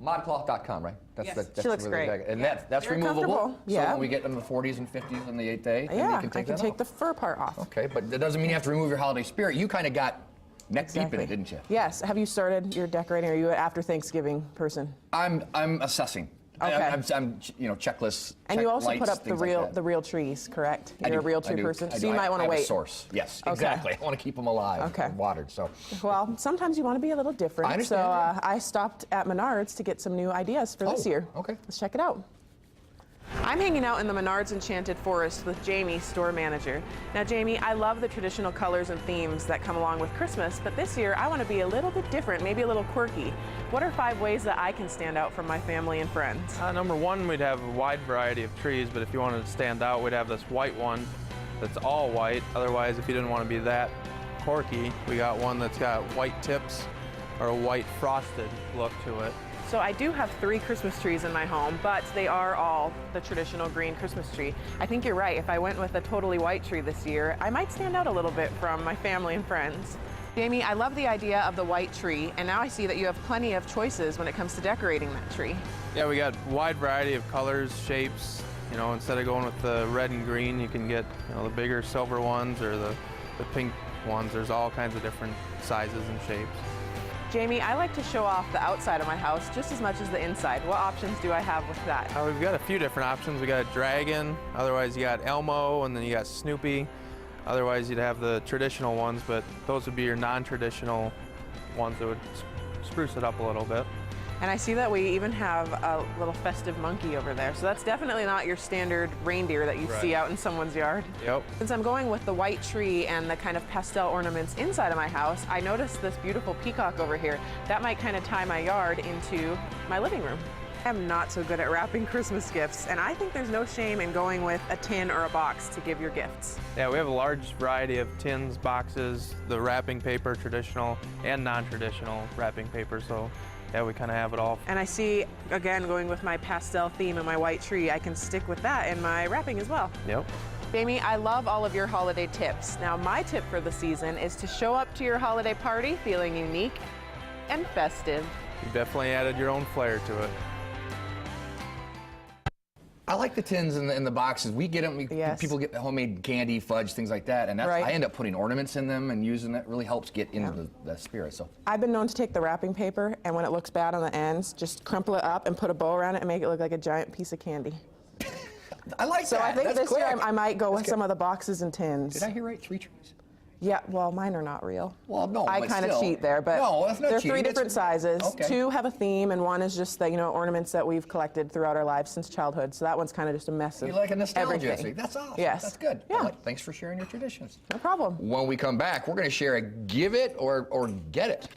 Modcloth.com, right? That's Yes. that's She looks really great. And Yeah. that's Very removable. comfortable. So Yeah. when we get in the 40s and 50s on the 8th day, then Yeah, you can take I can that take off. the fur part off. Okay, but that doesn't mean you have to remove your holiday spirit. You kind of got neck deep in it, didn't you? Yes. Have you started your decorating? Are you an after Thanksgiving person? I'm assessing. Okay. I'm checklists. And you also put lights, up the things like that. real trees, correct? I You're do, a real I tree do, person, I so do. you might want I to have wait. a source. Yes, Okay. exactly. I want to keep them alive, Okay. and watered. So. Well, sometimes you want to be a little different. I understand, So yeah. I stopped at Menards to get some new ideas for this year. Okay. Let's check it out. I'm hanging out in the Menards Enchanted Forest with Jamie, store manager. Now, Jamie, I love the traditional colors and themes that come along with Christmas, but this year I want to be a little bit different, maybe a little quirky. What are 5 ways that I can stand out from my family and friends? Number one, we'd have a wide variety of trees, but if you wanted to stand out, we'd have this white one that's all white. Otherwise, if you didn't want to be that quirky, we got one that's got white tips or a white frosted look to it. So I do have 3 Christmas trees in my home, but they are all the traditional green Christmas tree. I think you're right. If I went with a totally white tree this year, I might stand out a little bit from my family and friends. Jamie, I love the idea of the white tree, and now I see that you have plenty of choices when it comes to decorating that tree. Yeah, we got a wide variety of colors, shapes. You know, instead of going with the red and green, you can get, you know, the bigger silver ones or the pink ones. There's all kinds of different sizes and shapes. Jamie, I like to show off the outside of my house just as much as the inside. What options do I have with that? We've got a few different options. We got a dragon, otherwise you got Elmo, and then you got Snoopy. Otherwise you'd have the traditional ones, but those would be your non-traditional ones that would spruce it up a little bit. And I see that we even have a little festive monkey over there. So that's definitely not your standard reindeer that you see out in someone's yard. Yep. Since I'm going with the white tree and the kind of pastel ornaments inside of my house, I noticed this beautiful peacock over here. That might kind of tie my yard into my living room. I'm not so good at wrapping Christmas gifts, and I think there's no shame in going with a tin or a box to give your gifts. Yeah, we have a large variety of tins, boxes, the wrapping paper, traditional and non-traditional wrapping paper, so yeah, we kind of have it all. And I see, again, going with my pastel theme and my white tree, I can stick with that in my wrapping as well. Yep. Jamie, I love all of your holiday tips. Now, my tip for the season is to show up to your holiday party feeling unique and festive. You definitely added your own flair to it. I like the tins and the boxes. We get them. Yes. People get homemade candy, fudge, things like that, and that's, Right. I end up putting ornaments in them and using that. Really helps get into the spirit. So I've been known to take the wrapping paper, and when it looks bad on the ends, just crumple it up and put a bow around it and make it look like a giant piece of candy. I like So that. I think That's this year quick. I might go with good. some of the boxes and tins. Did I hear right? 3 trees? Yeah, well, mine are not real. Well, no, I but kind of still. cheat there, but No, that's not they're cheating. 3 That's- different sizes. Okay. 2 have a theme, and 1 is just the ornaments that we've collected throughout our lives since childhood. So that one's kind of just a mess of You like a nostalgia? everything. That's awesome. Yes. That's good. Yeah. Thanks for sharing your traditions. No problem. When we come back, we're going to share a give it or get it.